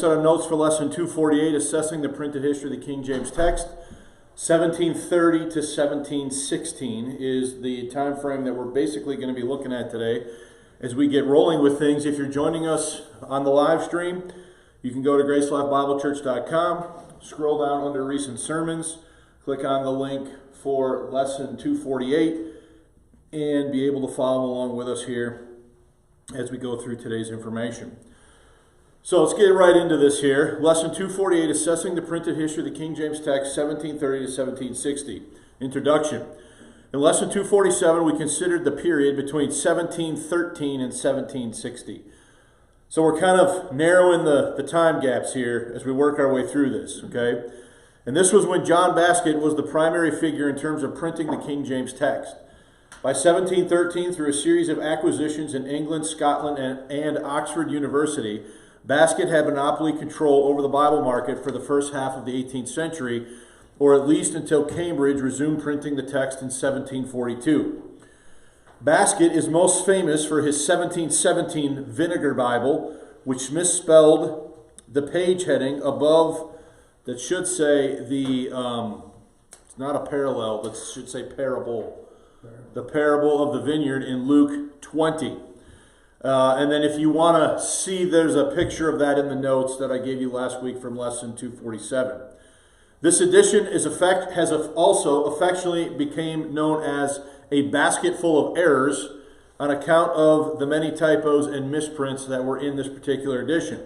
set of notes for lesson 248, assessing the printed history of the King James text. 1730 to 1716 is the time frame that we're basically going to be looking at today as we get rolling with things. If you're joining us on the live stream, you can go to gracelifebiblechurch.com, scroll down under recent sermons, click on the link for lesson 248, and be able to follow along with us here as we go through today's information. So let's get right into this here. Lesson 248, assessing the printed history of the King James text, 1730 to 1760. Introduction. In lesson 247, we considered the period between 1713 and 1760. So we're kind of narrowing the time gaps here as we work our way through this, okay? And this was when John Baskerville was the primary figure in terms of printing the King James text. By 1713, through a series of acquisitions in England, Scotland, and Oxford University, Baskerville had monopoly control over the Bible market for the first half of the 18th century, or at least until Cambridge resumed printing the text in 1742. Baskerville is most famous for his 1717 Vinegar Bible, which misspelled the page heading above that should say the, it's not a parallel, but should say parable. The parable of the vineyard in Luke 20. And then if you want to see, there's a picture of that in the notes that I gave you last week from lesson 247. This edition has also affectionately became known as a basket full of errors on account of the many typos and misprints that were in this particular edition.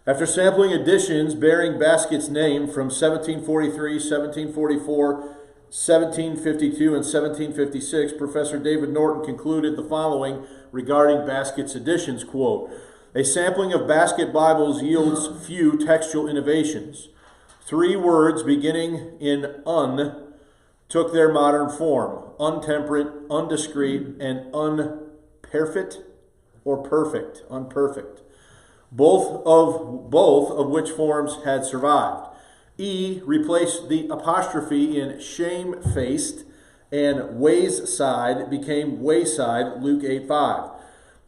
After sampling editions bearing Baskett's name from 1743, 1744, 1752, and 1756, Professor David Norton concluded the following regarding Baskett's editions, quote, "A sampling of Baskett Bibles yields few textual innovations. 3 words beginning in un took their modern form: untemperate, undiscreet, and unperfect or perfect, unperfect. Both of which forms had survived. E replaced the apostrophe in shamefaced, and wayside became wayside, Luke 8:5.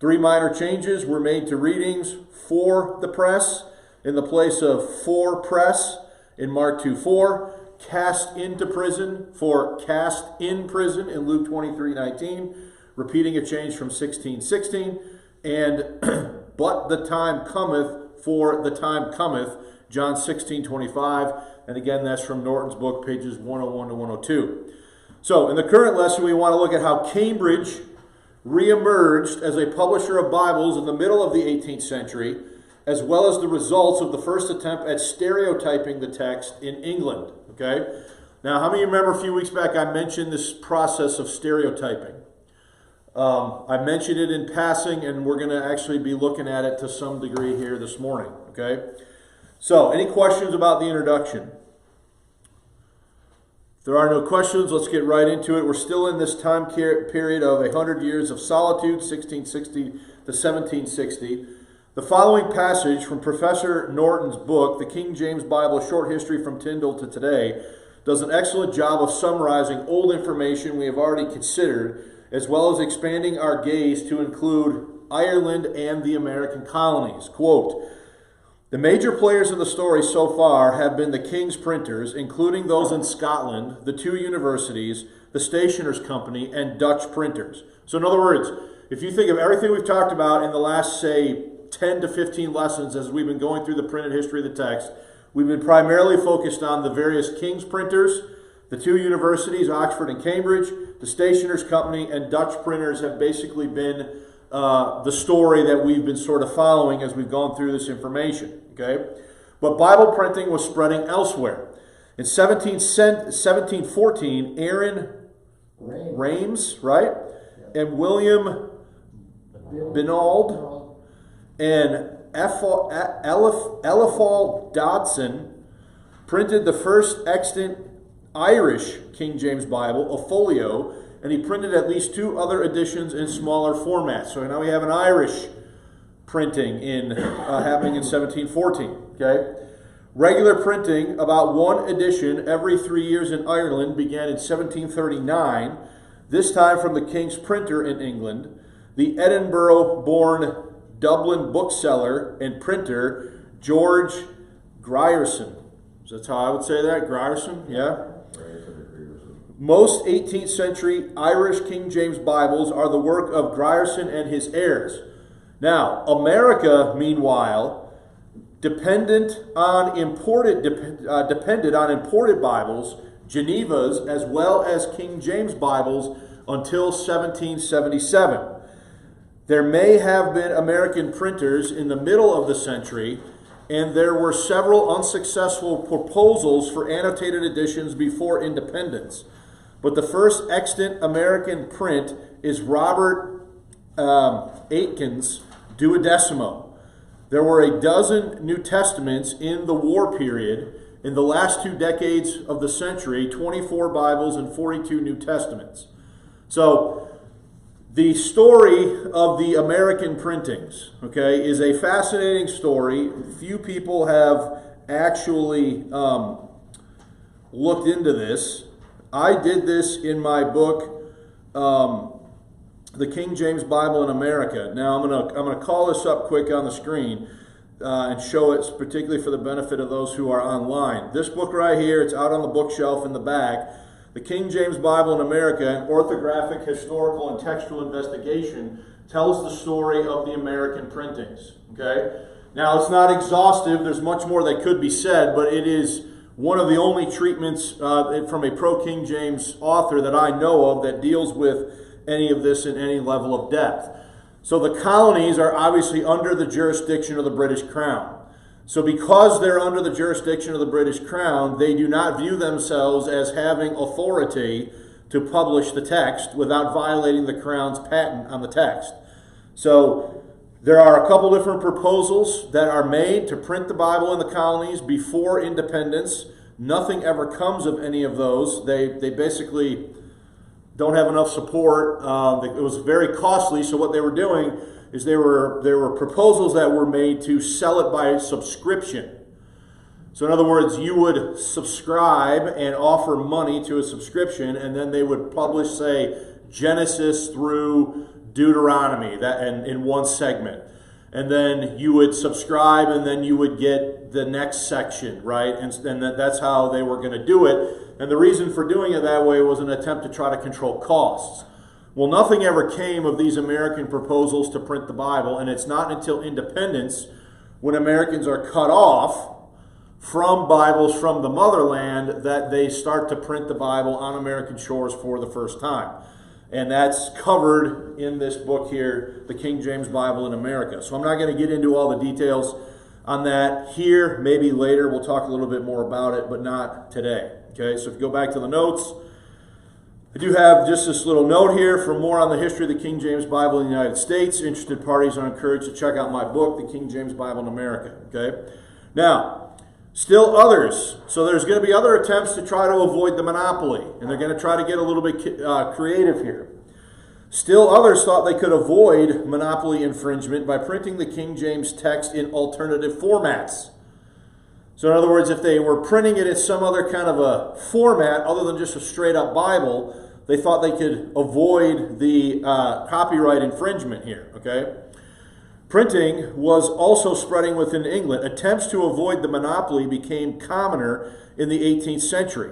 3 minor changes were made to readings: for the press in the place of for press in Mark 2:4, cast into prison for cast in prison in Luke 23:19, repeating a change from 16:16, and but the time cometh for the time cometh, John 16:25, and again that's from Norton's book, pages 101 to 102. So in the current lesson, we want to look at how Cambridge re-emerged as a publisher of Bibles in the middle of the 18th century, as well as the results of the first attempt at stereotyping the text in England. Okay? Now, how many of you remember a few weeks back I mentioned this process of stereotyping? I mentioned it in passing, and we're going to actually be looking at it to some degree here this morning. Okay? So, any questions about the introduction? If there are no questions, let's get right into it. We're still in this time period of 100 years of solitude, 1660 to 1760. The following passage from Professor Norton's book, The King James Bible, Short History from Tyndale to Today, does an excellent job of summarizing old information we have already considered, as well as expanding our gaze to include Ireland and the American colonies. Quote, "The major players in the story so far have been the King's printers, including those in Scotland, the 2 universities, the Stationers' Company, and Dutch printers." So in other words, if you think of everything we've talked about in the last, say, 10 to 15 lessons as we've been going through the printed history of the text, we've been primarily focused on the various King's printers, the 2 universities, Oxford and Cambridge, the Stationers' Company, and Dutch printers have basically been the story that we've been sort of following as we've gone through this information. Okay? But Bible printing was spreading elsewhere. In 1714, Aaron Rames, right? And William Binald and Eliphal Dodson printed the first extant Irish King James Bible, a folio, and he printed at least 2 other editions in smaller formats. So now we have an Irish printing happening in 1714. Okay, regular printing, about 1 edition every 3 years in Ireland, began in 1739. This time from the King's printer in England, the Edinburgh-born Dublin bookseller and printer George Grierson. That's how I would say that, Grierson, yeah? Most 18th century Irish King James Bibles are the work of Grierson and his heirs. Now, America, meanwhile, depended on imported Bibles, Genevas, as well as King James Bibles until 1777. There may have been American printers in the middle of the century, and there were several unsuccessful proposals for annotated editions before independence. But the first extant American print is Robert Aitken's Duodecimo. There were a dozen New Testaments in the war period. In the last 2 decades of the century, 24 Bibles and 42 New Testaments. So, the story of the American printings, okay, is a fascinating story. Few people have actually looked into this. I did this in my book, The King James Bible in America. Now, I'm gonna call this up quick on the screen and show it particularly for the benefit of those who are online. This book right here, it's out on the bookshelf in the back. The King James Bible in America, an orthographic, historical, and textual investigation, tells the story of the American printings. Okay? Now, it's not exhaustive. There's much more that could be said, but it is one of the only treatments from a pro-King James author that I know of that deals with any of this in any level of depth. So the colonies are obviously under the jurisdiction of the British Crown. So because they're under the jurisdiction of the British Crown, they do not view themselves as having authority to publish the text without violating the Crown's patent on the text. So there are a couple different proposals that are made to print the Bible in the colonies before independence. Nothing ever comes of any of those. They basically don't have enough support. It was very costly, so what they were doing is there were proposals that were made to sell it by subscription. So in other words, you would subscribe and offer money to a subscription, and then they would publish, say, Genesis through Deuteronomy in one segment. And then you would subscribe, and then you would get the next section, right? And that's how they were going to do it. And the reason for doing it that way was an attempt to try to control costs. Well, nothing ever came of these American proposals to print the Bible, and it's not until independence, when Americans are cut off from Bibles from the motherland, that they start to print the Bible on American shores for the first time. And that's covered in this book here, The King James Bible in America. So I'm not going to get into all the details on that here. Maybe later we'll talk a little bit more about it, but not today. Okay, so if you go back to the notes, I do have just this little note here for more on the history of the King James Bible in the United States. Interested parties are encouraged to check out my book, The King James Bible in America. Okay, now, still others. So there's going to be other attempts to try to avoid the monopoly, and they're going to try to get a little bit creative here. Still others thought they could avoid monopoly infringement by printing the King James text in alternative formats. So in other words, if they were printing it in some other kind of a format other than just a straight-up Bible, they thought they could avoid the copyright infringement here, okay? Printing was also spreading within England. Attempts to avoid the monopoly became commoner in the 18th century.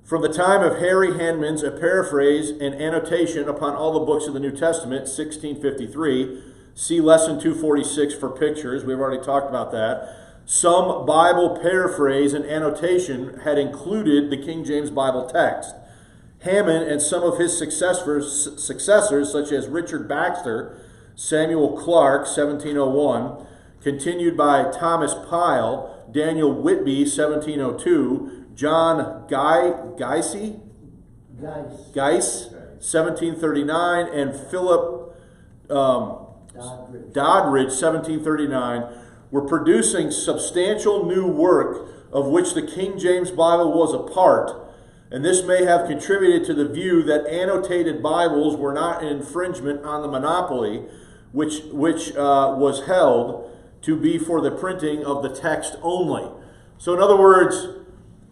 From the time of Harry Handman's A Paraphrase and Annotation upon all the books of the New Testament, 1653, see Lesson 246 for pictures. We've already talked about that. Some Bible paraphrase and annotation had included the King James Bible text. Hammond and some of his successors such as Richard Baxter, Samuel Clark, 1701, continued by Thomas Pyle, Daniel Whitby, 1702, John Geiss, 1739, and Philip Doddridge, 1739, were producing substantial new work of which the King James Bible was a part, and this may have contributed to the view that annotated Bibles were not an infringement on the monopoly, which was held to be for the printing of the text only. So in other words,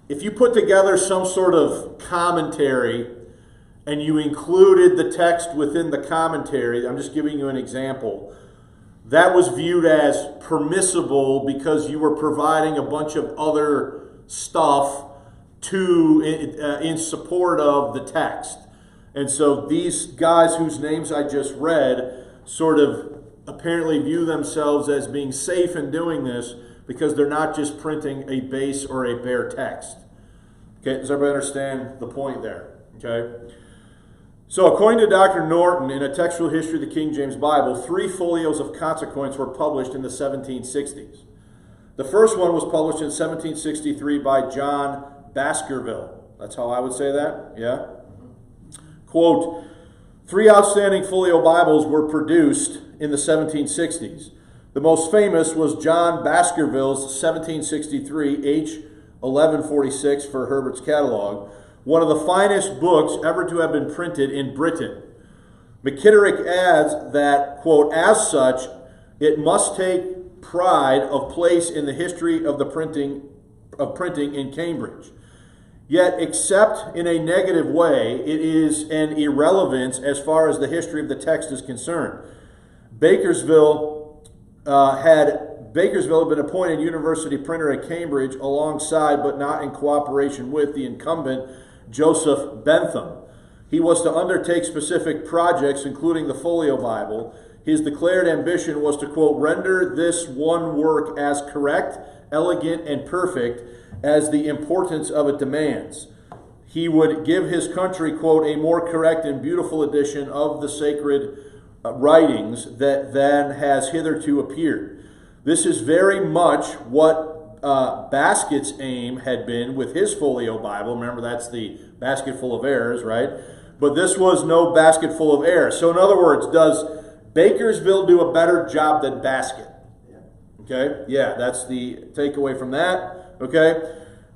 if you put together some sort of commentary and you included the text within the commentary, I'm just giving you an example, that was viewed as permissible because you were providing a bunch of other stuff in support of the text. And so these guys whose names I just read sort of apparently view themselves as being safe in doing this because they're not just printing a base or a bare text. Okay, does everybody understand the point there? Okay. So according to Dr. Norton, in a textual history of the King James Bible, 3 folios of consequence were published in the 1760s. The first one was published in 1763 by John Baskerville. That's how I would say that, yeah? Quote, 3 outstanding folio Bibles were produced in the 1760s. The most famous was John Baskerville's 1763 H. 1146 for Herbert's Catalog, one of the finest books ever to have been printed in Britain. McKitterick adds that, quote, as such, it must take pride of place in the history of the printing in Cambridge. Yet, except in a negative way, it is an irrelevance as far as the history of the text is concerned. Bakersville had been appointed university printer at Cambridge alongside, but not in cooperation with, the incumbent Joseph Bentham. He was to undertake specific projects, including the Folio Bible. His declared ambition was to, quote, render this one work as correct, elegant, and perfect as the importance of it demands. He would give his country, quote, a more correct and beautiful edition of the sacred writings than has hitherto appeared. This is very much what Baskett's aim had been with his Folio Bible. Remember, that's the basket full of errors, right? But this was no basket full of errors. So in other words, does Bakersville do a better job than Baskett? Okay, yeah, that's the takeaway from that. Okay,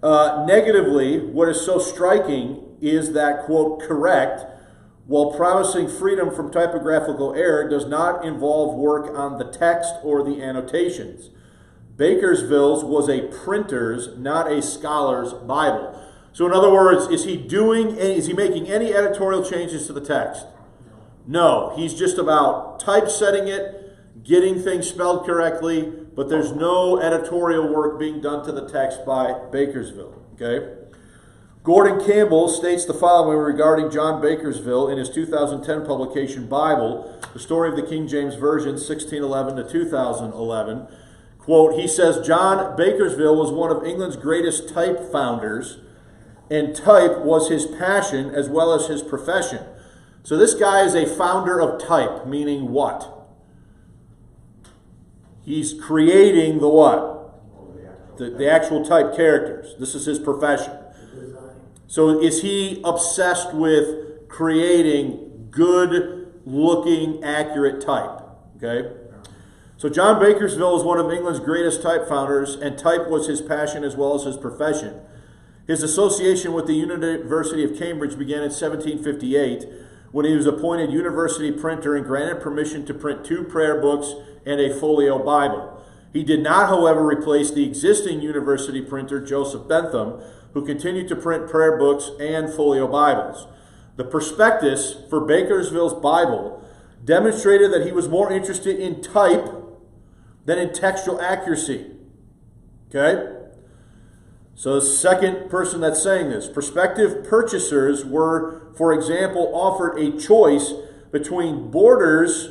negatively, what is so striking is that, quote, correct, while promising freedom from typographical error, does not involve work on the text or the annotations. Bakersville's was a printer's, not a scholar's Bible. So in other words, is he making any editorial changes to the text? No, he's just about typesetting it, getting things spelled correctly, but there's no editorial work being done to the text by Bakersville. Okay? Gordon Campbell states the following regarding John Bakersville in his 2010 publication Bible, The Story of the King James Version, 1611 to 2011. Quote, he says, John Bakersville was one of England's greatest type founders, and type was his passion as well as his profession. So this guy is a founder of type, meaning what? He's creating the what? The actual type characters. This is his profession. So is he obsessed with creating good-looking, accurate type? Okay? So John Bakersville is one of England's greatest type founders, and type was his passion as well as his profession. His association with the University of Cambridge began in 1758, when he was appointed university printer and granted permission to print 2 prayer books and a folio Bible. He did not, however, replace the existing university printer, Joseph Bentham, who continued to print prayer books and folio Bibles. The prospectus for Bakersville's Bible demonstrated that he was more interested in type than in textual accuracy. Okay? So the second person that's saying this. Prospective purchasers were, for example, offered a choice between borders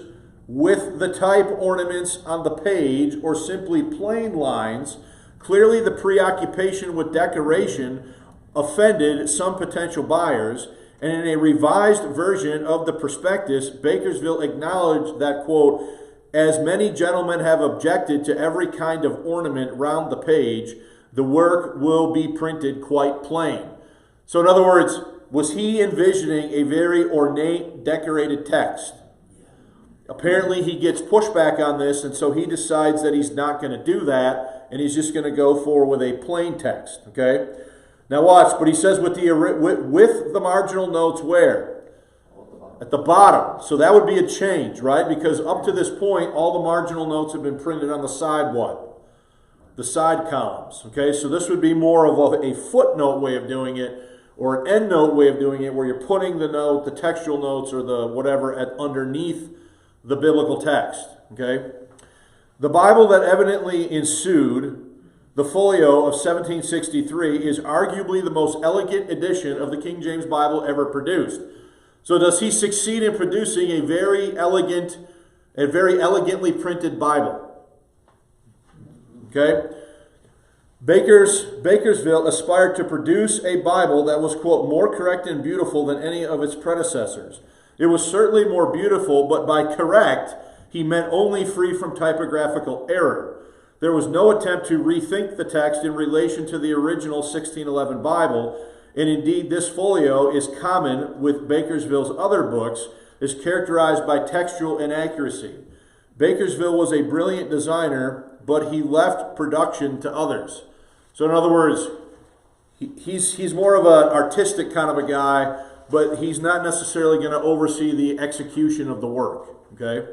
with the type ornaments on the page or simply plain lines. Clearly, the preoccupation with decoration offended some potential buyers, and in a revised version of the prospectus, Bakersville acknowledged that, quote, as many gentlemen have objected to every kind of ornament round the page, the work will be printed quite plain. So in other words, was he envisioning a very ornate, decorated text? Apparently he gets pushback on this, and so he decides that he's not going to do that, and he's just going to go forward with a plain text. Okay? Now watch, but he says with the marginal notes where? At the bottom. So that would be a change, right? Because up to this point, all the marginal notes have been printed on the side what? The side columns. Okay, so this would be more of a footnote way of doing it, or an endnote way of doing it, where you're putting the note, the textual notes, or the whatever underneath the biblical text. Okay, The Bible that evidently ensued, the folio of 1763, is arguably the most elegant edition of the King James Bible ever produced. So does he succeed in producing a very elegantly printed Bible? Okay? Baskerville aspired to produce a Bible that was, quote, more correct and beautiful than any of its predecessors. It was certainly more beautiful, but by correct, he meant only free from typographical error. There was no attempt to rethink the text in relation to the original 1611 Bible, and indeed this folio is common with Baskerville's other books, is characterized by textual inaccuracy. Baskerville was a brilliant designer, but he left production to others. So in other words, he's more of an artistic kind of a guy, but he's not necessarily going to oversee the execution of the work. Okay.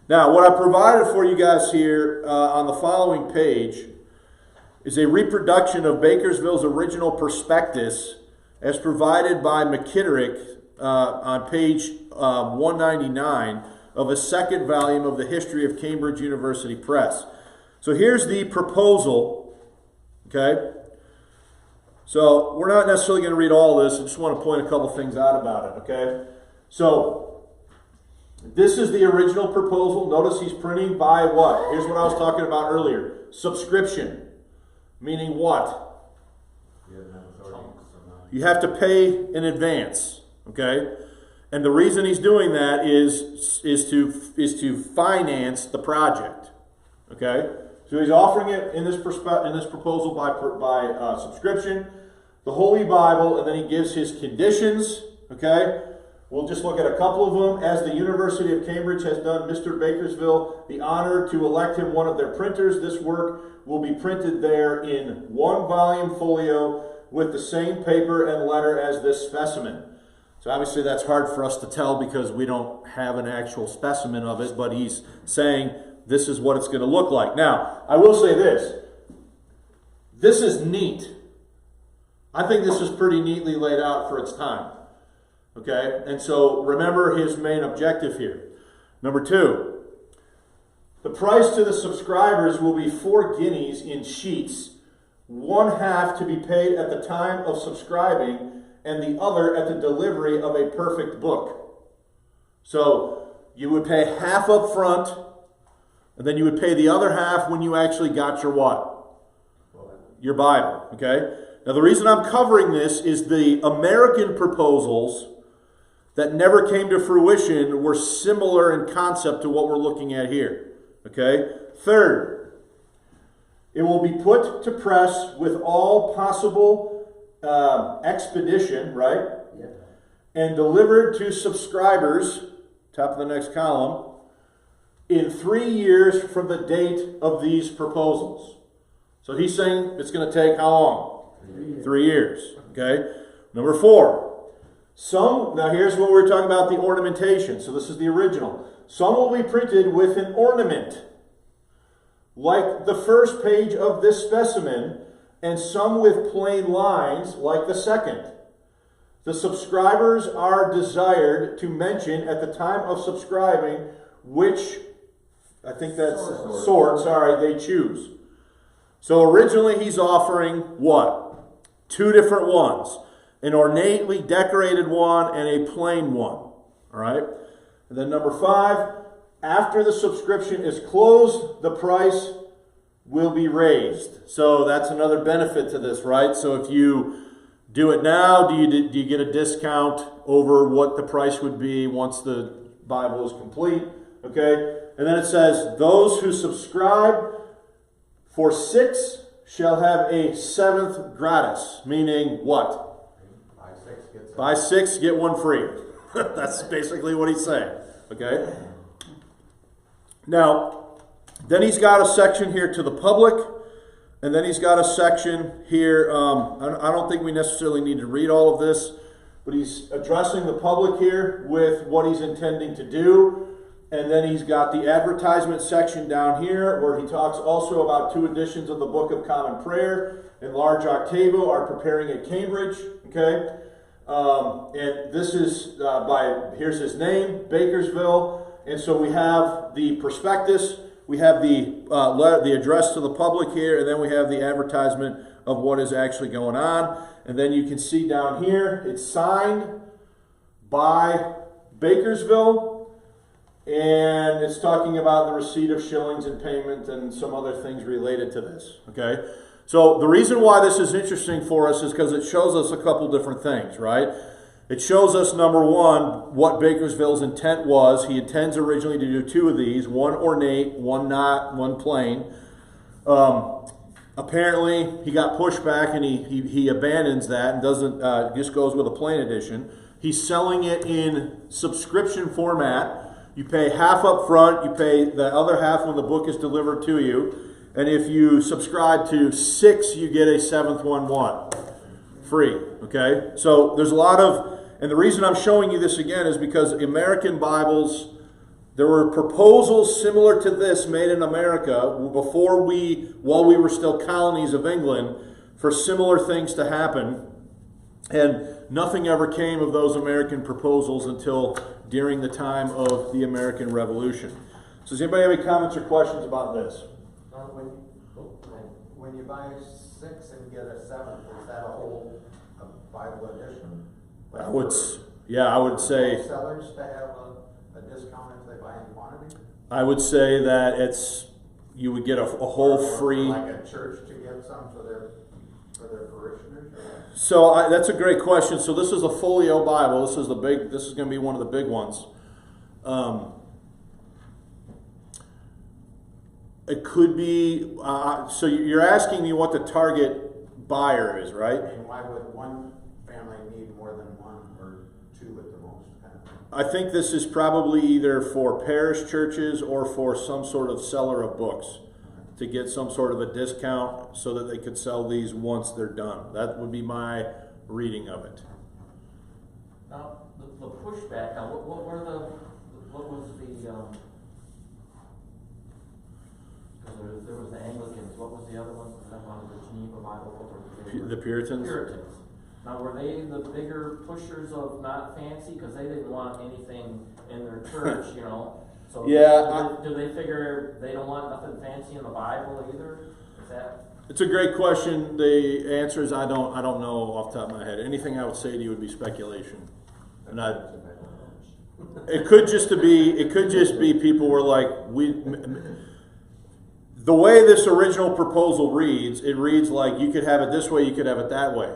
Now, what I provided for you guys here on the following page is a reproduction of Baskerville's original prospectus as provided by McKitterick on page 199 of a second volume of the History of Cambridge University Press. So here's the proposal. Okay, so we're not necessarily going to read all this. I just want to point a couple things out about it. Okay, so this is the original proposal. Notice he's printing by what? Here's what I was talking about earlier. Subscription, meaning what? You have to pay in advance. Okay, and the reason he's doing that is to finance the project. Okay. So he's offering it in this proposal by subscription, the Holy Bible, and then he gives his conditions. Okay, we'll just look at a couple of them. As the University of Cambridge has done Mr. Baskerville the honor to elect him one of their printers, this work will be printed there in 1-volume folio with the same paper and letter as this specimen. So obviously that's hard for us to tell because we don't have an actual specimen of it, but he's saying this is what it's going to look like. Now, I will say this. This is neat. I think this is pretty neatly laid out for its time. Okay? And so remember his main objective here. Number 2, the price to the subscribers will be 4 guineas in sheets, 1/2 to be paid at the time of subscribing and the other at the delivery of a perfect book. So you would pay half up front, and then you would pay the other half when you actually got your what? Your Bible, okay? Now the reason I'm covering this is the American proposals that never came to fruition were similar in concept to what we're looking at here, okay? 3rd, it will be put to press with all possible expedition, right? Yeah. And delivered to subscribers, top of the next column, in 3 years from the date of these proposals. So he's saying it's going to take how long? 3 years. Okay. Number 4. Now here's what we're talking about, the ornamentation. So this is the original. Some will be printed with an ornament, like the first page of this specimen, and some with plain lines, like the second. The subscribers are desired to mention at the time of subscribing which, I think that's sort, they choose. So originally he's offering what? 2 different ones. An ornately decorated one and a plain one. All right? And then number 5, after the subscription is closed, the price will be raised. So that's another benefit to this, right? So if you do it now, do you get a discount over what the price would be once the Bible is complete? Okay? And then it says, those who subscribe for 6 shall have a 7th gratis, meaning what? Buy 6, get 1 free. That's basically what he's saying. Okay? Now, then he's got a section here to the public, and then he's got a section here. I don't think we necessarily need to read all of this, but he's addressing the public here with what he's intending to do. And then he's got the advertisement section down here where he talks also about 2 editions of the Book of Common Prayer and large octavo are preparing at Cambridge. Okay? And this is here's his name, Baskerville. And so we have the prospectus, we have the address to the public here, and then we have the advertisement of what is actually going on. And then you can see down here, it's signed by Baskerville, and it's talking about the receipt of shillings and payment and some other things related to this. Okay, so the reason why this is interesting for us is because it shows us a couple different things, right? It shows us, number one, what Baskerville's intent was. He intends originally to do two of these, one ornate, one not, one plain. Apparently, he got pushback and he abandons that and doesn't just goes with a plain edition. He's selling it in subscription format. You pay half up front, you pay the other half when the book is delivered to you. And if you subscribe to 6, you get a 7th one free. Okay? So there's a lot of, and the reason I'm showing you this again is because American Bibles, there were proposals similar to this made in America while we were still colonies of England, for similar things to happen. And nothing ever came of those American proposals until during the time of the American Revolution. So does anybody have any comments or questions about this? When you buy 6 and get a 7th, is that a whole Bible edition? I would say sellers to have a discount if they buy in quantity? I would say that you would get a whole free. Like a church to get some for their parishioners? So that's a great question. So this is a folio Bible. This is going to be one of the big ones. It could be. So you're asking me what the target buyer is, right? And why would one family need more than one or 2 at the most? Kind of thing? I think this is probably either for parish churches or for some sort of seller of books to get some sort of a discount so that they could sell these once they're done. That would be my reading of it. Now, the pushback, now what was the, because there was the Anglicans, what was the other ones that wanted the Geneva Bible? What were The Puritans? Puritans. Now, were they the bigger pushers of not fancy? Because they didn't want anything in their church, you know? So yeah, do they figure they don't want nothing fancy in the Bible either? Is that? It's a great question. The answer is I don't know off the top of my head. Anything I would say to you would be speculation. And it could just be people were like, the way this original proposal reads, it reads like you could have it this way, you could have it that way.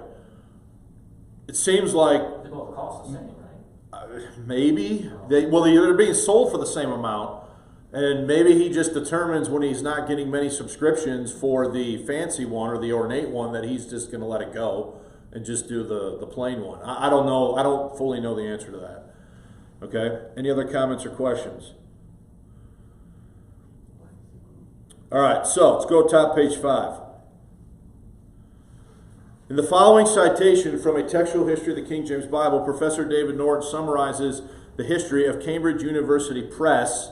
It seems like They both cost the same, right? maybe they're being sold for the same amount, and maybe he just determines when he's not getting many subscriptions for the fancy one or the ornate one that he's just going to let it go and just do the plain one. I don't know. I don't fully know the answer to that. Okay. Any other comments or questions? All right. So let's go top page 5. In the following citation from a textual history of the King James Bible, Professor David Norton summarizes the history of Cambridge University Press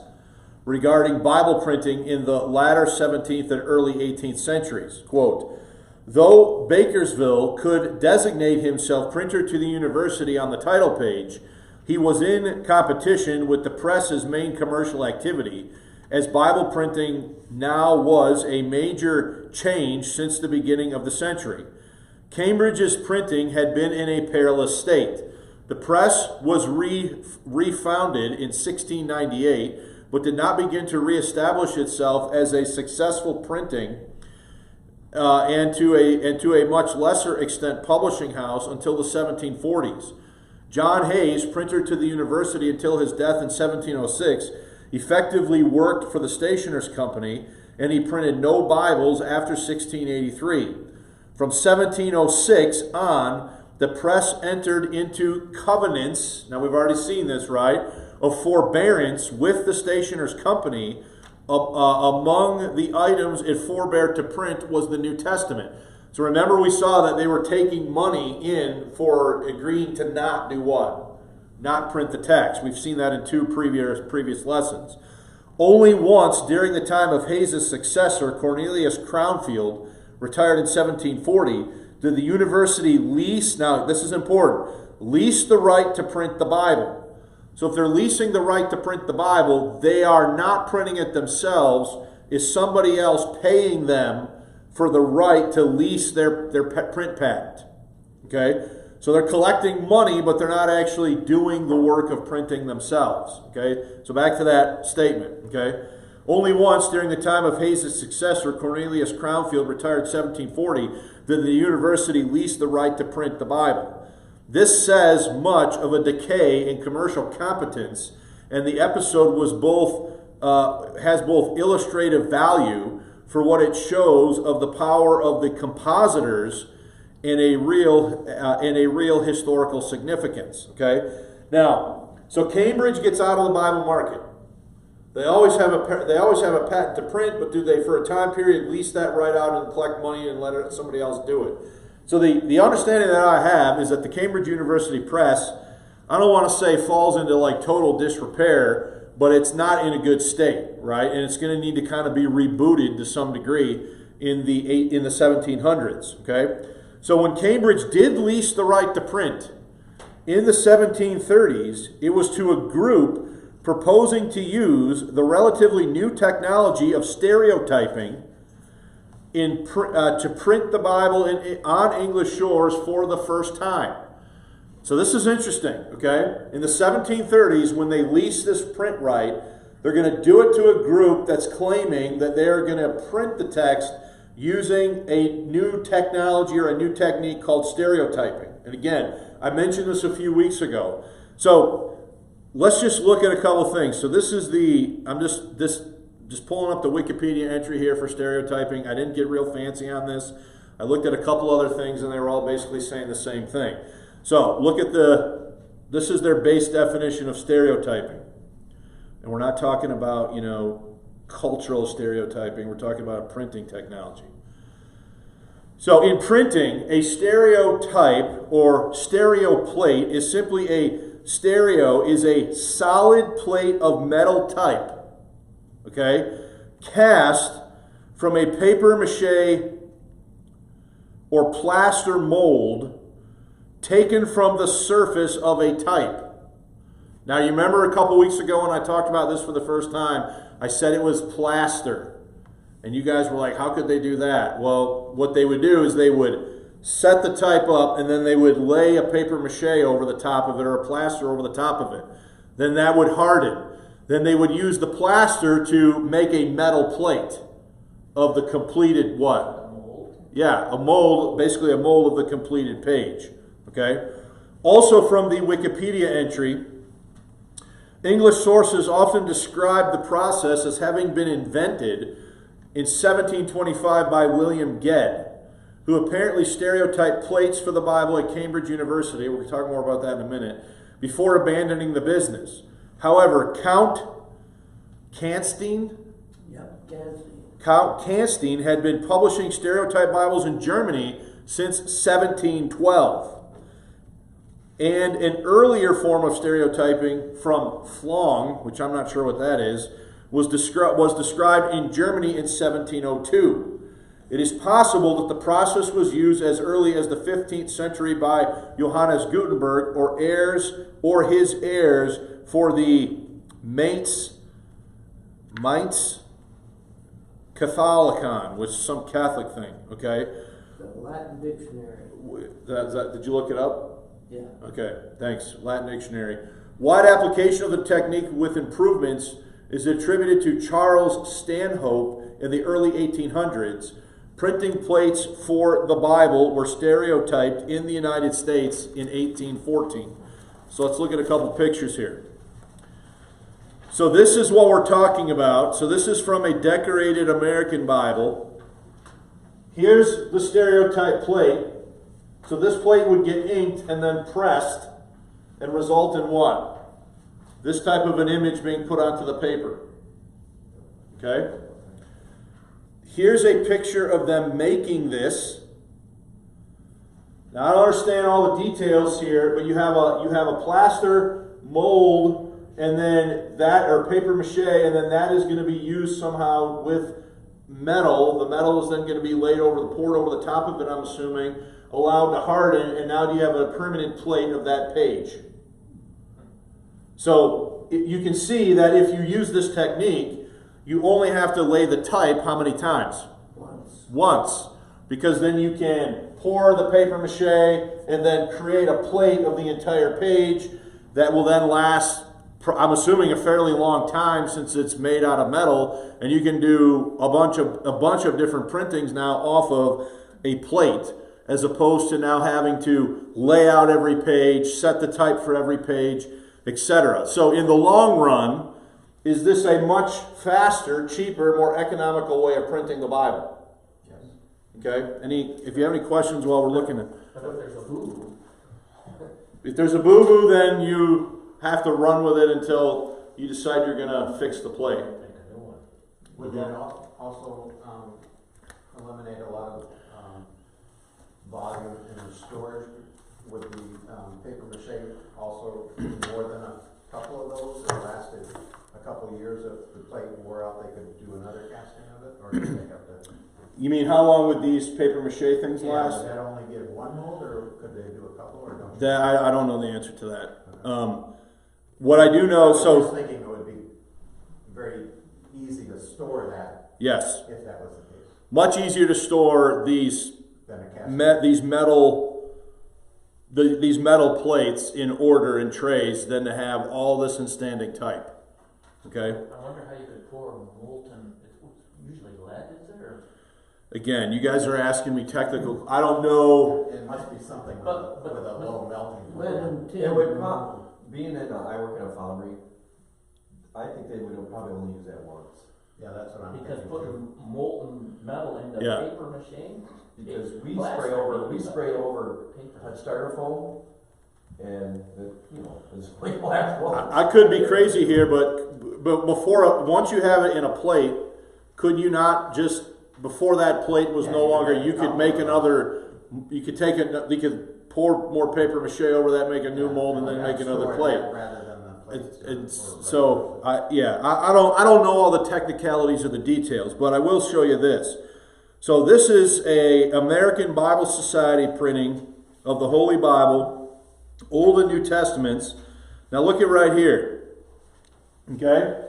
regarding Bible printing in the latter 17th and early 18th centuries. Quote, though Baskerville could designate himself printer to the university on the title page, he was in competition with the press's main commercial activity, as Bible printing now was a major change since the beginning of the century. Cambridge's printing had been in a perilous state. The press was refounded in 1698, but did not begin to reestablish itself as a successful printing and to a much lesser extent publishing house until the 1740s. John Hayes, printer to the university until his death in 1706, effectively worked for the Stationers' Company, and he printed no Bibles after 1683. From 1706 on, the press entered into covenants, now we've already seen this, right, of forbearance with the Stationers' Company. Among the items it forbore to print was the New Testament. So remember we saw that they were taking money in for agreeing to not do what? Not print the text. We've seen that in 2 previous lessons. Only once during the time of Hayes' successor, Cornelius Crownfield, retired in 1740, did the university lease, now this is important, lease the right to print the Bible. So if they're leasing the right to print the Bible, they are not printing it themselves. is somebody else paying them for the right to lease their print patent. Okay? So they're collecting money, but they're not actually doing the work of printing themselves. Okay? So back to that statement. Okay? Only once during the time of Hayes' successor, Cornelius Crownfield, retired 1740, did the university lease the right to print the Bible. This says much of a decay in commercial competence, and the episode was has both illustrative value for what it shows of the power of the compositors in a real historical significance. Okay, now, so Cambridge gets out of the Bible market. They always have a patent to print, but do they, for a time period, lease that right out and collect money and let somebody else do it? So the understanding that I have is that the Cambridge University Press, I don't want to say falls into like total disrepair, but it's not in a good state, right? And it's going to need to kind of be rebooted to some degree in the 1700s. Okay, so when Cambridge did lease the right to print in the 1730s, it was to a group proposing to use the relatively new technology of stereotyping to print the Bible on English shores for the first time. So this is interesting, okay? In the 1730s, when they lease this print right, they're going to do it to a group that's claiming that they're going to print the text using a new technology or a new technique called stereotyping. And again, I mentioned this a few weeks ago. So let's just look at a couple things. So this is I'm just pulling up the Wikipedia entry here for stereotyping. I didn't get real fancy on this. I looked at a couple other things and they were all basically saying the same thing. So look at this is their base definition of stereotyping. And we're not talking about, cultural stereotyping. We're talking about a printing technology. So in printing, a stereotype or stereo plate is simply stereo is a solid plate of metal type, okay, cast from a paper mache or plaster mold taken from the surface of a type. Now, you remember a couple weeks ago when I talked about this for the first time, I said it was plaster. And you guys were like, how could they do that? Well, what they would do is they would set the type up and then they would lay a paper mache over the top of it or a plaster over the top of it. Then that would harden. Then they would use the plaster to make a metal plate of the completed what? A mold. Yeah, a mold, basically a mold of the completed page. Okay? Also from the Wikipedia entry, English sources often describe the process as having been invented in 1725 by William Gedd, who apparently stereotyped plates for the Bible at Cambridge University. We'll talk more about that in a minute, before abandoning the business. However, Count Canstein had been publishing stereotype Bibles in Germany since 1712. And an earlier form of stereotyping from Flong, which I'm not sure what that is, was described in Germany in 1702. It is possible that the process was used as early as the 15th century by Johannes Gutenberg or his heirs for the Mainz Catholicon, which is some Catholic thing, okay? The Latin dictionary. Did you look it up? Yeah. Okay, thanks. Latin dictionary. Wide application of the technique with improvements is attributed to Charles Stanhope in the early 1800s. Printing plates for the Bible were stereotyped in the United States in 1814. So let's look at a couple pictures here. So this is what we're talking about. So this is from a decorated American Bible. Here's the stereotype plate. So this plate would get inked and then pressed and result in what? This type of an image being put onto the paper. Okay? Here's a picture of them making this. Now I don't understand all the details here, but you have a plaster mold and then that, or paper mache, and then that is going to be used somehow with metal. The metal is then going to be poured over the top of it, I'm assuming, allowed to harden, and now you have a permanent plate of that page. So you can see that if you use this technique, you only have to lay the type how many times? Once. Once. Because then you can pour the paper mache and then create a plate of the entire page that will then last, I'm assuming, a fairly long time since it's made out of metal, and you can do a bunch of different printings now off of a plate, as opposed to now having to lay out every page, set the type for every page, etc. So in the long run, is this a much faster, cheaper, more economical way of printing the Bible? Okay. If you have any questions while we're looking at, But if there's a boo-boo, if there's a boo-boo, then you have to run with it until you decide you're going to fix the plate. make a new one. Would that also eliminate a lot of volume in the storage? Would the paper mache also more than a couple of those that lasted a couple of years? If the plate wore out, they could do another casting of it, or do they have to? You mean how long would these paper mache things last? Would that only give one mold, or could they do a couple, or don't? That, I don't know the answer to that. What I do know, I was so thinking it would be very easy to store that yes, if that was the case. much easier to store these Than a casting. these metal plates in order in trays than to have all this in standing type. Okay. I wonder how you could pour molten, it's usually lead, is it, or? Again, you guys are asking me technical. I don't know. It must be something with, But- with a low melting Lead point. and tin. It would probably, being that I work in a foundry, I think they would probably only use that once. Yeah, that's what I'm Because thinking. putting molten metal into Yeah. paper mache? Because it's we plaster, spray over paper. styrofoam, and it's like black one. I could be crazy here, but once you have it in a plate, could you not just before that plate was no longer? You could make another. You could take it. You could pour more paper mache over that, make a new mold, and then make another plate. Rather than the plates. I don't know all the technicalities or the details, but I will show you this. So this is a American Bible Society printing of the Holy Bible, Old and New Testaments. Now look at right here. Okay?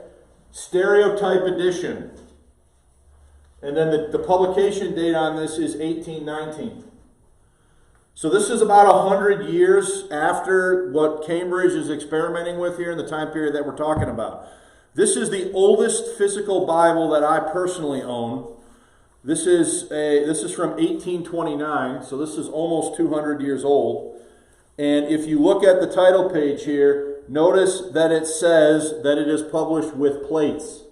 Stereotype edition. And then the publication date on this is 1819. So this is about 100 years after what Cambridge is experimenting with here in the time period that we're talking about. This is the oldest physical Bible that I personally own. This is from 1829, so this is almost 200 years old. And if you look at the title page here, notice that it says that it is published with plates.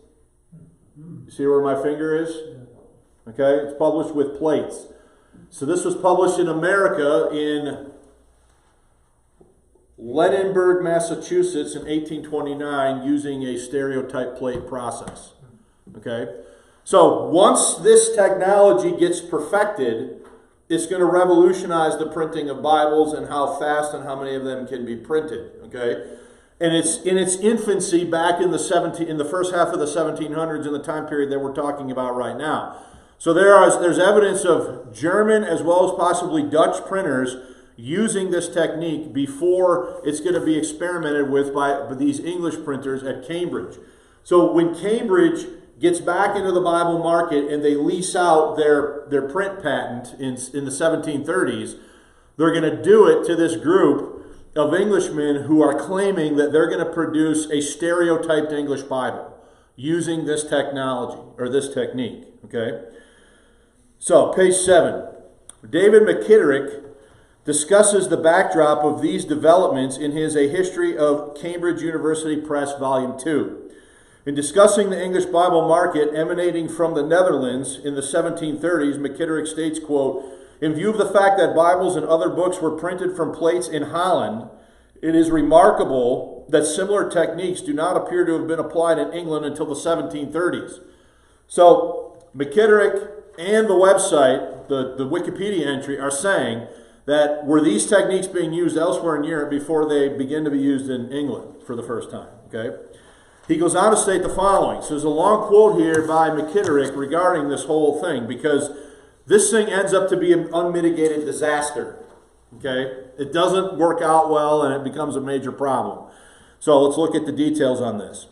You see where my finger is? Okay, it's published with plates. So this was published in America in Leadenburg, Massachusetts in 1829 using a stereotype plate process. Okay? So once this technology gets perfected, it's going to revolutionize the printing of Bibles and how fast and how many of them can be printed. Okay? And it's in its infancy back in the first half of the 1700s in the time period that we're talking about right now. So there's evidence of German as well as possibly Dutch printers using this technique before it's going to be experimented with by these English printers at Cambridge. So when Cambridge gets back into the Bible market and they lease out their print patent in the 1730s, they're going to do it to this group of Englishmen who are claiming that they're going to produce a stereotyped English Bible using this technology or this technique. Okay? So, page 7. David McKitterick discusses the backdrop of these developments in his A History of Cambridge University Press, Volume 2. In discussing the English Bible market emanating from the Netherlands in the 1730s, McKitterick states, quote, "In view of the fact that Bibles and other books were printed from plates in Holland, it is remarkable that similar techniques do not appear to have been applied in England until the 1730s. So, McKitterick and the website, the Wikipedia entry, are saying that were these techniques being used elsewhere in Europe before they begin to be used in England for the first time. Okay? He goes on to state the following. So there's a long quote here by McKitterick regarding this whole thing, because this thing ends up to be an unmitigated disaster. Okay? It doesn't work out well and it becomes a major problem. So let's look at the details on this.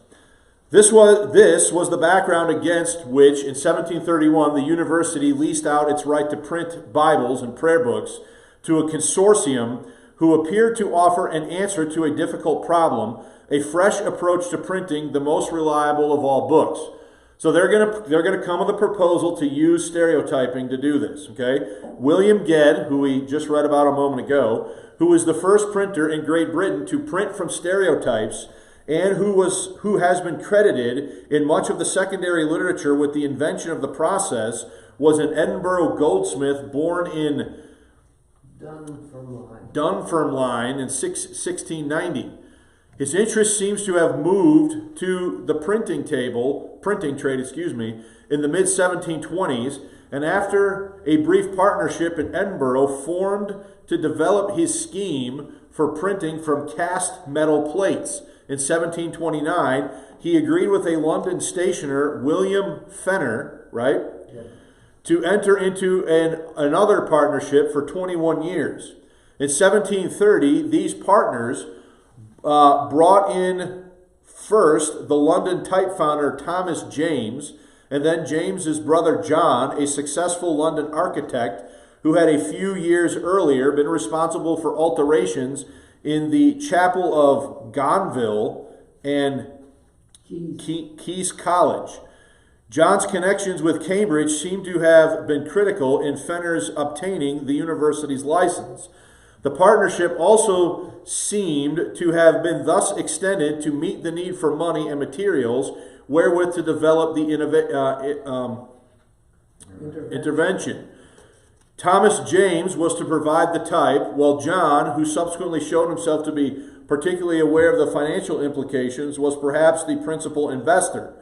This was the background against which, in 1731, the university leased out its right to print Bibles and prayer books to a consortium who appeared to offer an answer to a difficult problem, a fresh approach to printing the most reliable of all books. So they're gonna come with a proposal to use stereotyping to do this. Okay, William Gedd, who we just read about a moment ago, who was the first printer in Great Britain to print from stereotypes, and who has been credited in much of the secondary literature with the invention of the process, was an Edinburgh goldsmith born in Dunfermline in 1690. His interest seems to have moved to the printing trade, in the mid-1720s, and after a brief partnership in Edinburgh, formed to develop his scheme for printing from cast metal plates. In 1729, he agreed with a London stationer, William Fenner, right, to enter into another partnership for 21 years. In 1730, these partners brought in first the London type founder Thomas James, and then James's brother John, a successful London architect who had a few years earlier been responsible for alterations in the chapel of Gonville and Keys College. John's connections with Cambridge seem to have been critical in Fenner's obtaining the university's license. The partnership also seemed to have been thus extended to meet the need for money and materials wherewith to develop the intervention. Thomas James was to provide the type, while John, who subsequently showed himself to be particularly aware of the financial implications, was perhaps the principal investor.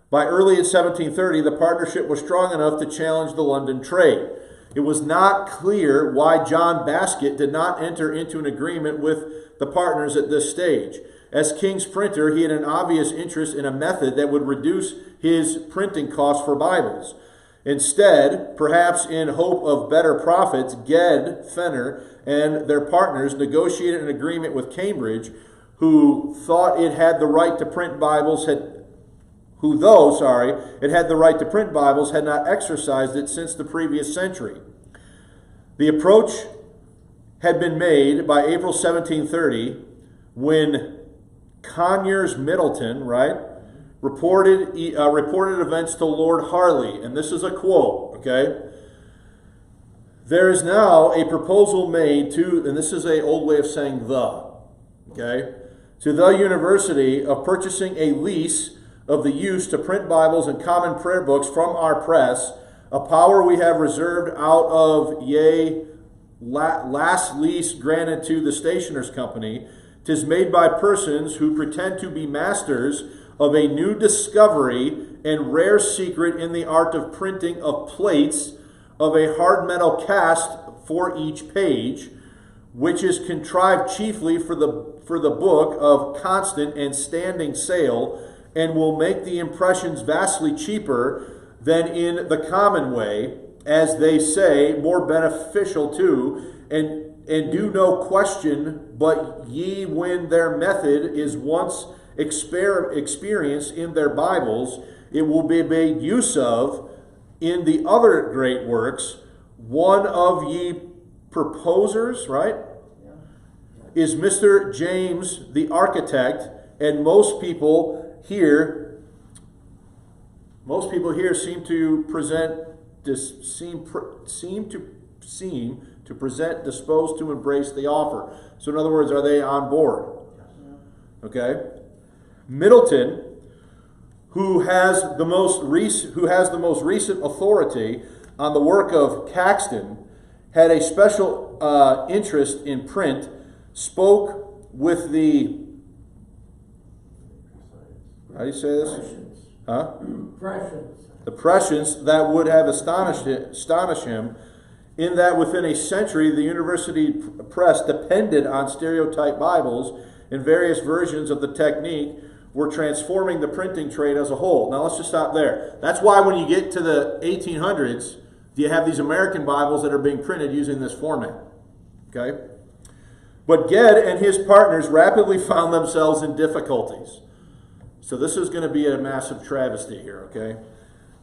By early in 1730, the partnership was strong enough to challenge the London trade. It was not clear why John Basket did not enter into an agreement with the partners at this stage. As King's printer, he had an obvious interest in a method that would reduce his printing costs for Bibles. Instead, perhaps in hope of better profits, Gedd, Fenner, and their partners negotiated an agreement with Cambridge, who thought it had the right to print Bibles, had not exercised it since the previous century. The approach had been made by April 1730 when Conyers Middleton, reported events to Lord Harley, and this is a quote, okay? There is now a proposal made to, and this is an old way of saying the, okay, to the university of purchasing a lease of the use to print Bibles and common prayer books from our press, a power we have reserved out of, last lease granted to the Stationers' Company. 'Tis made by persons who pretend to be masters of a new discovery and rare secret in the art of printing of plates of a hard metal cast for each page, which is contrived chiefly for the book of constant and standing sale, and will make the impressions vastly cheaper than in the common way, as they say, more beneficial too, and do no question, but ye when their method is once experienced in their Bibles, it will be made use of in the other great works. One of ye proposers, is Mr. James the architect, and most people here seem to present disposed to embrace the offer. So in other words, are they on board? Okay. Middleton, who has the most recent authority on the work of Caxton, had a special interest in print, spoke with the, how do you say this? The prescience that would have astonished him, in that within a century the university press depended on stereotype Bibles, and various versions of the technique were transforming the printing trade as a whole. Now let's just stop there. That's why when you get to the 1800s, you have these American Bibles that are being printed using this format. Okay? But Gedd and his partners rapidly found themselves in difficulties. So this is going to be a massive travesty here, okay?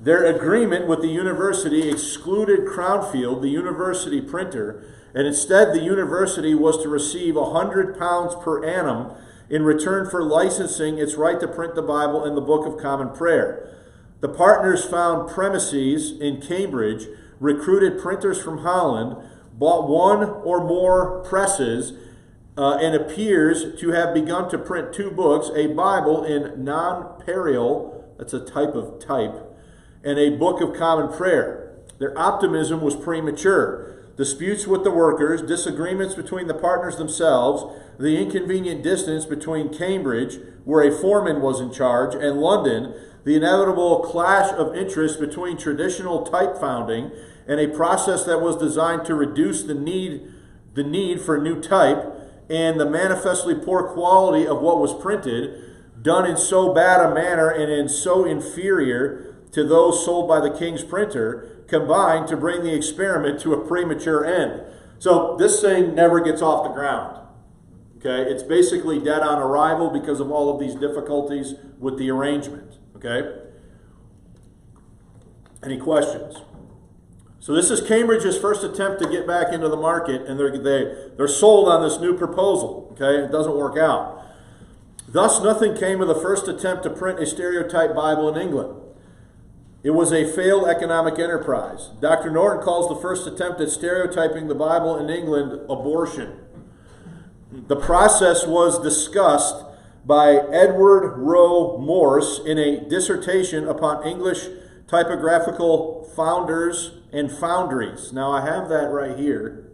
Their agreement with the university excluded Crownfield, the university printer, and instead the university was to receive £100 per annum in return for licensing its right to print the Bible and the Book of Common Prayer. The partners found premises in Cambridge, recruited printers from Holland, bought one or more presses, and appears to have begun to print 2 books, a Bible in non-perial, that's a type of type, and a Book of Common Prayer. Their optimism was premature. Disputes with the workers, disagreements between the partners themselves, the inconvenient distance between Cambridge, where a foreman was in charge, and London, the inevitable clash of interest between traditional type founding and a process that was designed to reduce the need for new type, and the manifestly poor quality of what was printed, done in so bad a manner and in so inferior to those sold by the king's printer, combined to bring the experiment to a premature end. So this thing never gets off the ground. Okay, it's basically dead on arrival because of all of these difficulties with the arrangement. Okay? Any questions? So this is Cambridge's first attempt to get back into the market, and they're sold on this new proposal. Okay, it doesn't work out. Thus, nothing came of the first attempt to print a stereotype Bible in England. It was a failed economic enterprise. Dr. Norton calls the first attempt at stereotyping the Bible in England abortion. The process was discussed by Edward Rowe Morse in a dissertation upon English typographical founders and foundries. Now I have that right here.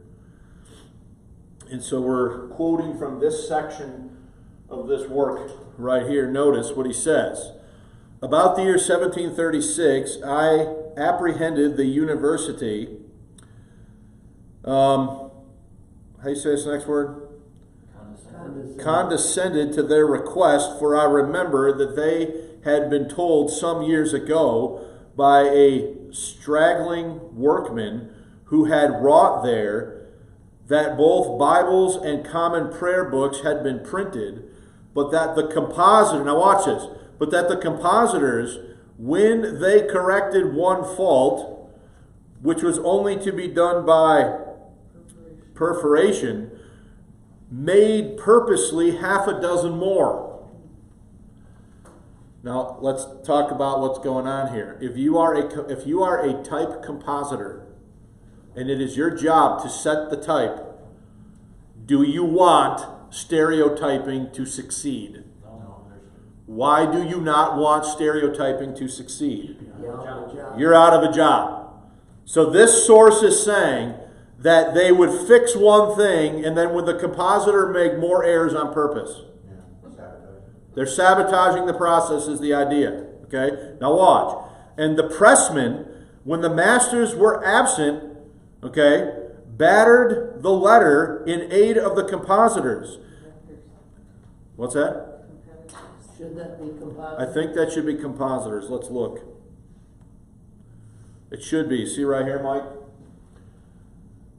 And so we're quoting from this section of this work right here. Notice what he says. About the year 1736, I apprehended the university. How do you say this next word? Condescended to their request, for I remember that they had been told some years ago by a straggling workman who had wrought there that both Bibles and common prayer books had been printed, but that the compositor, now watch this, but that the compositors, when they corrected one fault, which was only to be done by perforation, made purposely half a dozen more. Now let's talk about what's going on here. If you are a type compositor, and it is your job to set the type, do you want stereotyping to succeed? Why do you not want stereotyping to succeed? You're out of a job. So this source is saying that they would fix one thing, and then would the compositor make more errors on purpose? They're sabotaging the process is the idea. Okay? Now watch. And the pressmen, when the masters were absent, okay, battered the letter in aid of the compositors. What's that? Should that be compositors? I think that should be compositors. Let's look. It should be. See right here, Mike?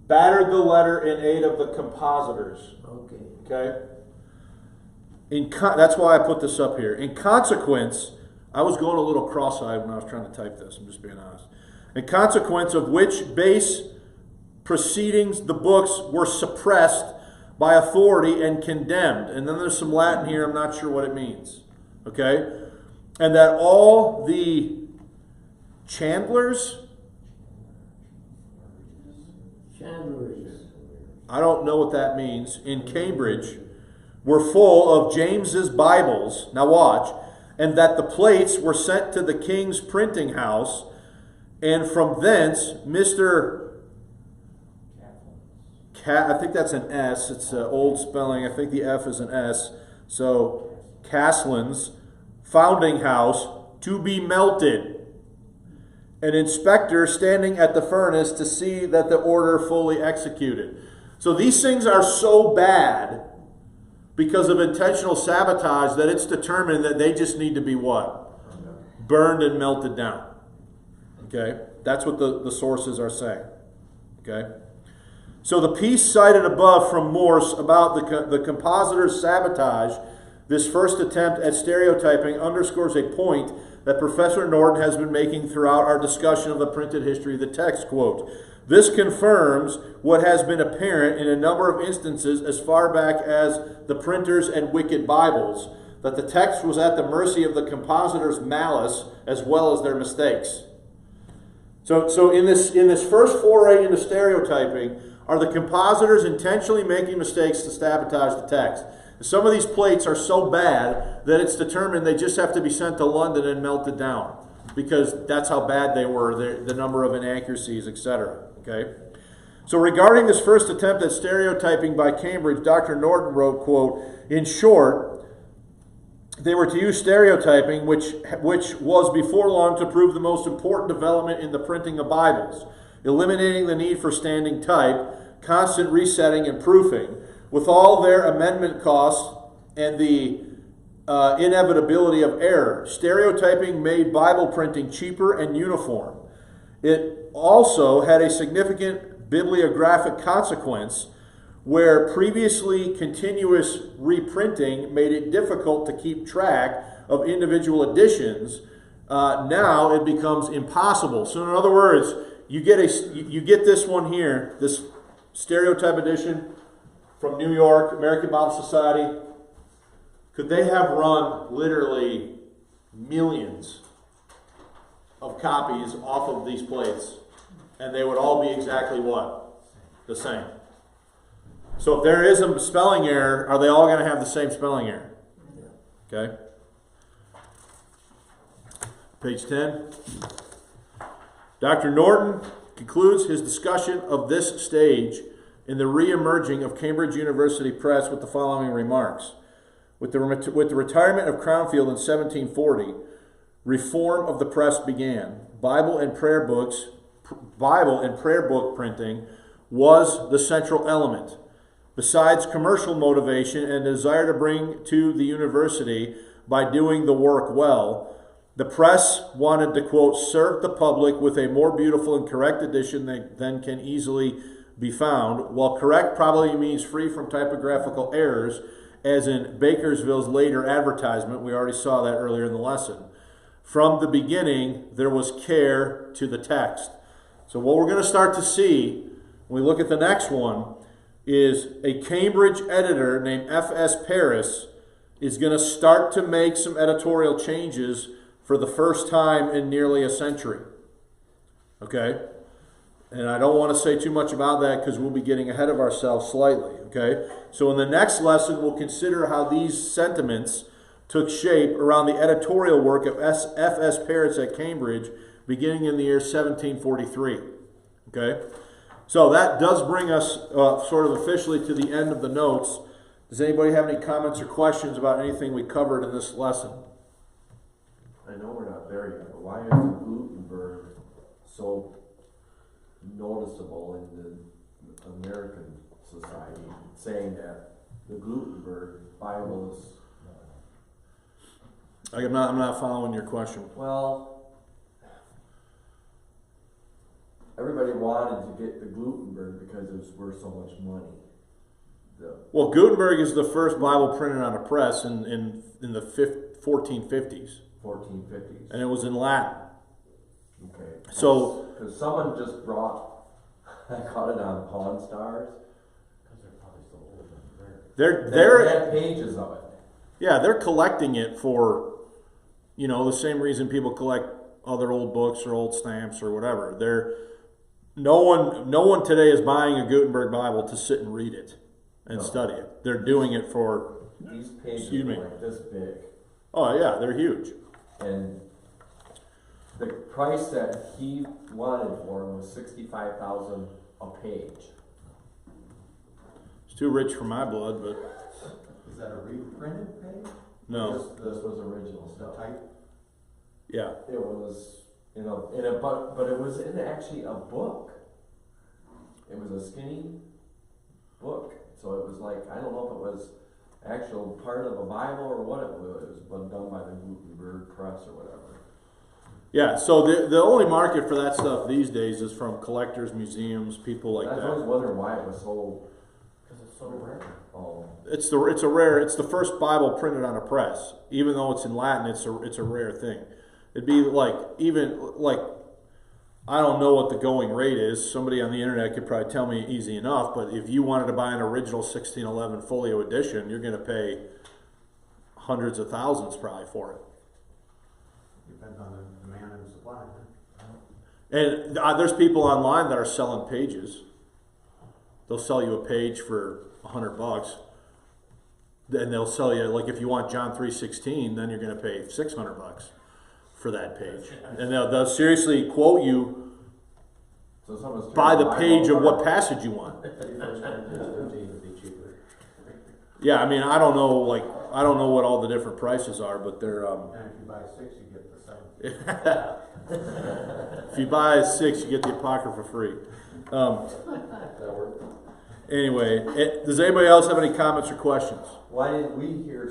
Battered the letter in aid of the compositors. Okay? That's why I put this up here. In consequence, I was going a little cross-eyed when I was trying to type this. I'm just being honest. In consequence of which base proceedings the books were suppressed by authority and condemned. And then there's some Latin here. I'm not sure what it means. Okay? And that all the chandlers, I don't know what that means, in Cambridge were full of James's Bibles. Now watch. And that the plates were sent to the king's printing house, and from thence Mr. I think that's an S. It's an old spelling. I think the F is an S. So Caslin's founding house to be melted. An inspector standing at the furnace to see that the order fully executed. So these things are so bad because of intentional sabotage that it's determined that they just need to be what? Burned and melted down. Okay? That's what the sources are saying. Okay? So the piece cited above from Morse about the compositor's sabotage This first attempt at stereotyping underscores a point that Professor Norton has been making throughout our discussion of the printed history of the text, quote, "This confirms what has been apparent in a number of instances as far back as the printers and wicked Bibles, that the text was at the mercy of the compositor's malice as well as their mistakes." So in this first foray into stereotyping, are the compositors intentionally making mistakes to sabotage the text? Some of these plates are so bad that it's determined they just have to be sent to London and melted down, because that's how bad they were, the number of inaccuracies, etc. Okay? So regarding this first attempt at stereotyping by Cambridge, Dr. Norton wrote, quote, "In short, they were to use stereotyping, which was before long to prove the most important development in the printing of Bibles, eliminating the need for standing type, constant resetting and proofing, with all their amendment costs and the inevitability of error. Stereotyping made Bible printing cheaper and uniform. It also had a significant bibliographic consequence where previously continuous reprinting made it difficult to keep track of individual editions. Now it becomes impossible." So in other words, you get this one here, this stereotype edition from New York, American Bible Society. Could they have run literally millions of copies off of these plates, and they would all be exactly what? The same. So if there is a spelling error, are they all going to have the same spelling error? Okay. Page 10. Dr. Norton concludes his discussion of this stage in the re-emerging of Cambridge University Press with the following remarks. With the retirement of Crownfield in 1740, reform of the press began. Bible and prayer book printing was the central element. Besides commercial motivation and desire to bring to the university by doing the work well, the press wanted to, quote, "serve the public with a more beautiful and correct edition than can easily be found." While correct probably means free from typographical errors, as in Bakersville's later advertisement. We already saw that earlier in the lesson. From the beginning, there was care to the text. So what we're going to start to see when we look at the next one is a Cambridge editor named F.S. Paris is going to start to make some editorial changes for the first time in nearly a century. Okay? And I don't want to say too much about that because we'll be getting ahead of ourselves slightly. Okay? So in the next lesson, we'll consider how these sentiments took shape around the editorial work of F.S. Paris at Cambridge beginning in the year 1743. Okay? So that does bring us sort of officially to the end of the notes. Does anybody have any comments or questions about anything we covered in this lesson? I know we're not there yet, but why is the Gutenberg so noticeable in the American society, saying that the Gutenberg Bible is... I'm not following your question. Well, everybody wanted to get the Gutenberg because it was worth so much money. Well, Gutenberg is the first Bible printed on a press in the 1450s. 1450s. And it was in Latin. Okay. So, because someone just brought, I caught it on Pawn Stars. Because they're probably so old and rare. They had pages of it. Yeah, they're collecting it for, the same reason people collect other old books or old stamps or whatever. No one today is buying a Gutenberg Bible to sit and read it and study it. They're doing it for... These pages Excuse me. are like this big. Oh, yeah, they're huge. And the price that he wanted for them was $65,000 a page. It's too rich for my blood, but Is that a reprinted page? no. This was original stuff. Type? Yeah. It was but it was in actually a book. It was a skinny book. So it was like, I don't know if it was actual part of a Bible or what it was, but done by the Gutenberg Press or whatever. Yeah, so the only market for that stuff these days is from collectors, museums, people like I was always that. wondering why it was so Cause it's so rare. Oh, It's the first Bible printed on a press. Even though it's in Latin, it's a rare thing. It'd be like, I don't know what the going rate is. Somebody on the internet could probably tell me easy enough, but if you wanted to buy an original 1611 folio edition, you're going to pay hundreds of thousands probably for it. Depends on the demand and supply. Huh? And there's people online that are selling pages. They'll sell you a page for $100. Then they'll sell you, like, if you want John 3:16, then you're going to pay $600 for that page. And they'll seriously quote you so someone's by the turning page of Bible what passage you want. 1 Corinthians 15 would be cheaper. Yeah, I mean, I don't know what all the different prices are, but they're And if you buy 6, you get the 7. if you buy 6, you get the Apocrypha free. That work? Anyway, does anybody else have any comments or questions? Why didn't we hear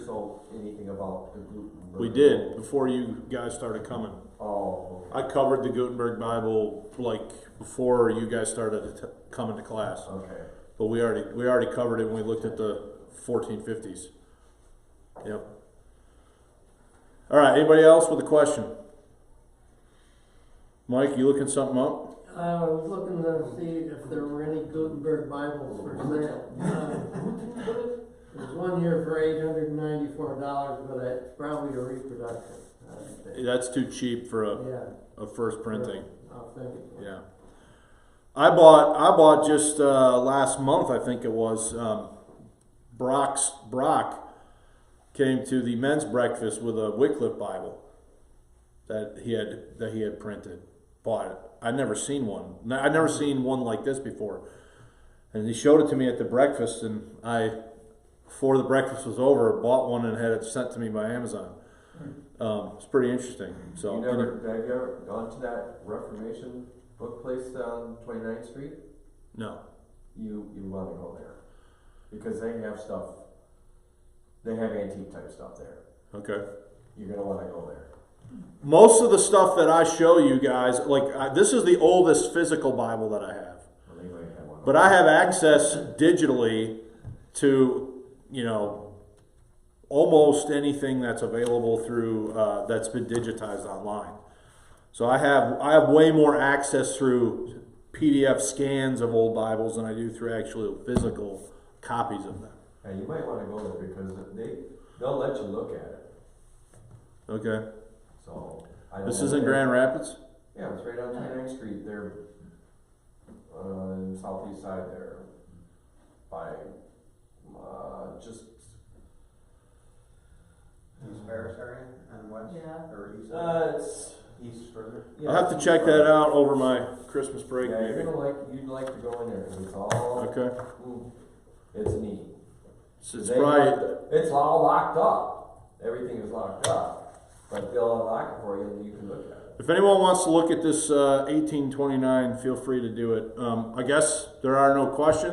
anything about the Gutenberg? We did before you guys started coming. Oh, I covered the Gutenberg Bible like before you guys started coming to class. okay. But we already covered it when we looked at the 1450s. Yep. All right. Anybody else with a question? Mike, you looking something up? I was looking to see if there were any Gutenberg Bibles for sale. There's one here for $894, but it's probably a reproduction. That's too cheap for Yeah, a first printing. I'll think it. Yeah. I bought just last month, I think it was, Brock came to the men's breakfast with a Wycliffe Bible that he had printed. Bought it. I'd never seen one. I'd never seen one like this before. And he showed it to me at the breakfast, and I, before the breakfast was over, bought one and had it sent to me by Amazon. It's pretty interesting. So Have you ever gone to that Reformation book place on 29th Street? no. You want to go there because they have stuff. They have antique type stuff there. Okay. You're gonna want to go there. Most of the stuff that I show you guys, this is the oldest physical Bible that I have. Well, they might have one. But I have access digitally to, almost anything that's available through that's been digitized online. So I have way more access through PDF scans of old Bibles than I do through actual physical copies of them. And you might want to go there because they'll let you look at it. Okay. So This is in Grand Rapids? Yeah, it's right on 29th Street there, on the southeast side there, by just. East Paris area and west? Yeah. Or east? It's East further? yeah, I'll have to check that out over my Christmas break. Yeah, maybe. you'd like to go in there because it's all. Okay. It's neat. So it's probably. It's all locked up. Everything is locked up, but they'll unlock it for you and you can look at it. If anyone wants to look at this 1829, feel free to do it. I guess there are no questions.